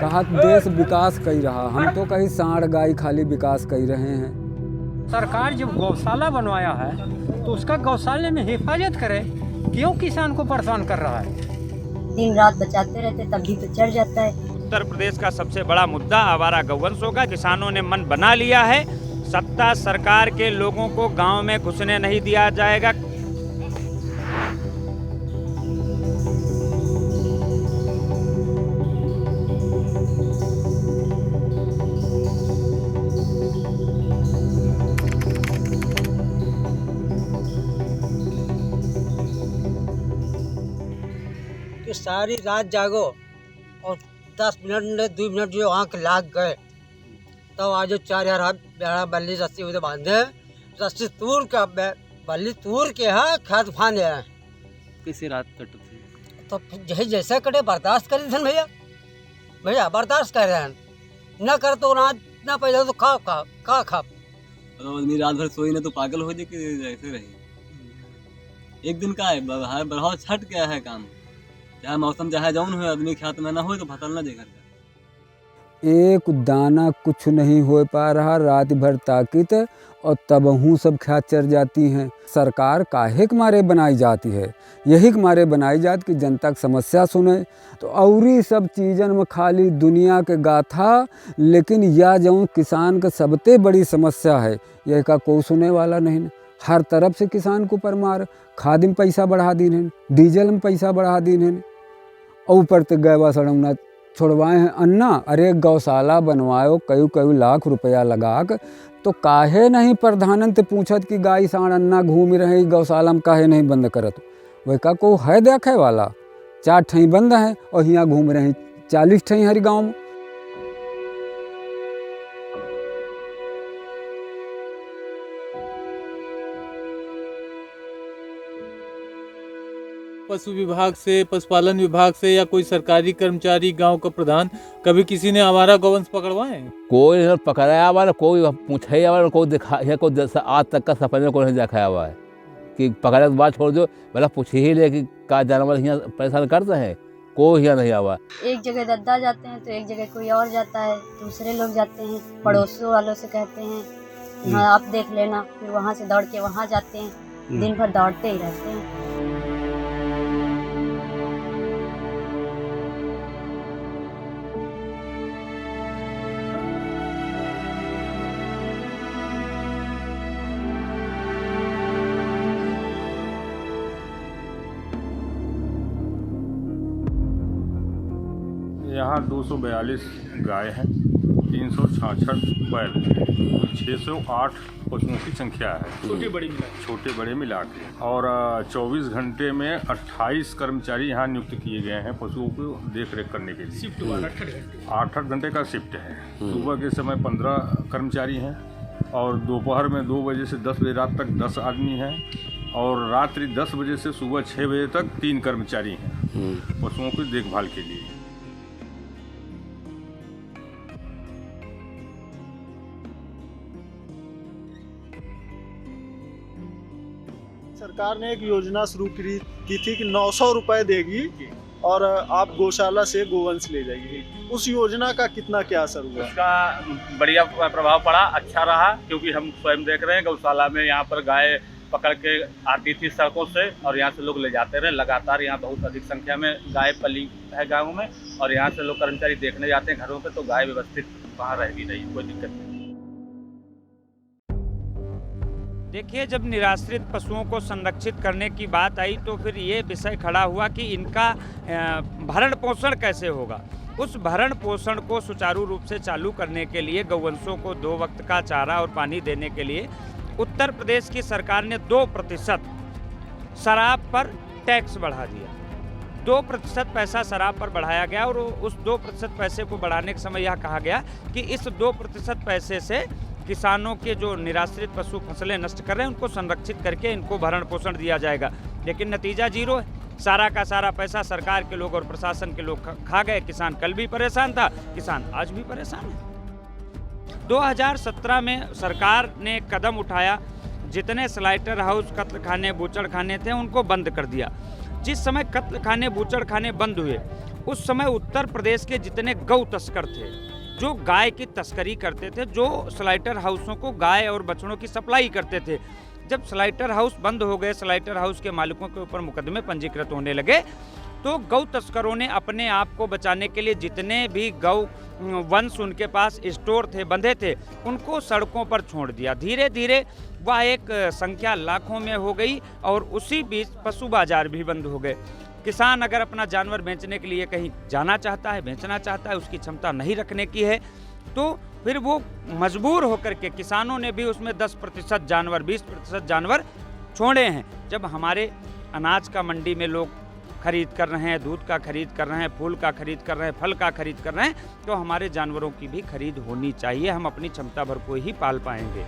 कहा देश विकास कर रहा, हम तो कहीं सांड गाय खाली विकास कर रहे हैं। सरकार जब गौशाला बनवाया है तो उसका गौशाले में हिफाजत करे, क्यों किसान को परेशान कर रहा है? दिन रात बचाते रहते तब भी तो चढ़ जाता है। उत्तर प्रदेश का सबसे बड़ा मुद्दा आवारा गौवंश होगा। किसानों ने मन बना लिया है, सत्ता सरकार के लोगों को गांव में घुसने नहीं दिया जाएगा। कि सारी रात जागो और 10 मिनट में 2 मिनट जो आँख लाग गए तब आज 4,000 बेड़ा बल्ली रस्सी उधर बांधे, रस्सी तूर के बल्ली तूर के है खाद फाने हैं। किसी रात कट थी तो जैसे कटे बर्दाश्त करी थे भैया बर्दाश्त कर रहे हैं, न कर तो ना पैदा तो खा आदमी रात भर सोई ना तो पागल हो जाए कि ऐसे रहे। एक दिन का है बढ़ाओ छट गया है काम, चाहे मौसम चाहे जौन हो, आदमी खेत में ना हो तो फसल ना देकर एक दाना कुछ नहीं हो पा रहा, रात भर ताकित और तबहू सब ख्यात चर जाती हैं। सरकार काहे के मारे बनाई जाती है, यही के मारे बनाई जाती कि जनता की समस्या सुने। तो औरी सब चीज़न में खाली दुनिया के गाथा, लेकिन यह जो किसान का सबसे बड़ी समस्या है यह का कोई सुने वाला नहीं। हर तरफ से किसान को परमार, खाद में पैसा बढ़ा दी है, डीजल में पैसा बढ़ा दी है, और ऊपर तक गैवा सड़ौना छोड़वाए हैं अन्ना। अरे गौशाला बनवाओ कई लाख रुपया लगा कर, तो काहे नहीं प्रधानमंत्री पूछत कि गाय सांड अन्ना घूम रहे गौशाला में काहे नहीं बंद करत। वही का को है देखे वाला, 4 ठई बंद हैं और यहाँ घूम रहे 40 ठई हर गाँव में। पशु विभाग से, पशुपालन विभाग से या कोई सरकारी कर्मचारी, गांव का प्रधान, कभी किसी ने आवारा गौवंश पकड़वाए? कोई नहीं पकड़ाया हुआ ना, कोई पूछा हुआ ना, कोई दिखाया, कोई आज तक का सपने को नहीं दिखाया हुआ है कि पकड़े के बाद छोड़ दो। भला पूछ ही ले कि का जानवर यहाँ परेशान करते हैं, कोई यहाँ नहीं आवा। एक जगह दद्दा जाते हैं तो एक जगह कोई और जाता है, दूसरे लोग जाते हैं, पड़ोसों वालों से कहते हैं हाँ आप देख लेना, फिर वहाँ से दौड़ के वहाँ जाते हैं, दिन भर दौड़ते ही रहते हैं। यहाँ 242 गाय हैं, 366 बैल, 608 पशुओं की संख्या है, छोटे बड़े मिला के। और 24 घंटे में 28 कर्मचारी यहाँ नियुक्त किए गए हैं पशुओं को देख रेख करने के लिए। शिफ्ट 8 घंटे का शिफ्ट है। सुबह के समय 15 कर्मचारी हैं और दोपहर में 2 बजे से 10 बजे रात तक 10 आदमी हैं, और रात्रि 10 बजे से सुबह 6 बजे तक 3 कर्मचारी हैं पशुओं की देखभाल के लिए। सरकार ने एक योजना शुरू की थी कि 900 रुपए देगी और आप गौशाला से गोवंश ले जाइए। उस योजना का कितना क्या असर हुआ? उसका बढ़िया प्रभाव पड़ा, अच्छा रहा, क्योंकि हम स्वयं देख रहे हैं गौशाला में यहाँ पर गाय पकड़ के आती थी सड़कों से और यहाँ से लोग ले जाते रहे लगातार। यहाँ बहुत अधिक संख्या में गाय पली है गाँव में, और यहाँ से लोग कर्मचारी देखने जाते हैं घरों पे, तो गाय व्यवस्थित वहाँ रह भी रही, कोई दिक्कत नहीं। देखिए, जब निराश्रित पशुओं को संरक्षित करने की बात आई तो फिर ये विषय खड़ा हुआ कि इनका भरण पोषण कैसे होगा। उस भरण पोषण को सुचारू रूप से चालू करने के लिए गौवंशों को 2 वक्त का चारा और पानी देने के लिए उत्तर प्रदेश की सरकार ने 2% शराब पर टैक्स बढ़ा दिया। 2% पैसा शराब पर बढ़ाया गया, और उस 2% पैसे को बढ़ाने के समय यह कहा गया कि इस 2% पैसे से किसानों के जो निराश्रित पशु फसलें नष्ट कर रहे हैं उनको संरक्षित करके इनको भरण पोषण दिया जाएगा। लेकिन नतीजा जीरो है। सारा का सारा पैसा सरकार के लोग और प्रशासन के लोग खा गए। किसान कल भी परेशान था, किसान आज भी परेशान है। 2017 में सरकार ने कदम उठाया, जितने स्लाइटर हाउस, कत्ल खाने, बूचड़ खाने थे उनको बंद कर दिया। जिस समय कत्ल खाने, बूचड़ खाने बंद हुए उस समय उत्तर प्रदेश के जितने गौ तस्कर थे, जो गाय की तस्करी करते थे, जो स्लाइटर हाउसों को गाय और बछड़ों की सप्लाई करते थे, जब स्लाइटर हाउस बंद हो गए, स्लाइटर हाउस के मालिकों के ऊपर मुकदमे पंजीकृत होने लगे, तो गौ तस्करों ने अपने आप को बचाने के लिए जितने भी गौ वंश उनके पास स्टोर थे, बंधे थे, उनको सड़कों पर छोड़ दिया। धीरे धीरे वह एक संख्या लाखों में हो गई और उसी बीच पशु बाजार भी बंद हो गए। किसान अगर अपना जानवर बेचने के लिए कहीं जाना चाहता है, बेचना चाहता है, उसकी क्षमता नहीं रखने की है, तो फिर वो मजबूर होकर के किसानों ने भी उसमें 10% जानवर, 20% जानवर छोड़े हैं। जब हमारे अनाज का मंडी में लोग खरीद कर रहे हैं, दूध का खरीद कर रहे हैं, फूल का खरीद कर रहे हैं, फल का खरीद कर रहे हैं, तो हमारे जानवरों की भी खरीद होनी चाहिए। हम अपनी क्षमता भर को ही पाल पाएंगे।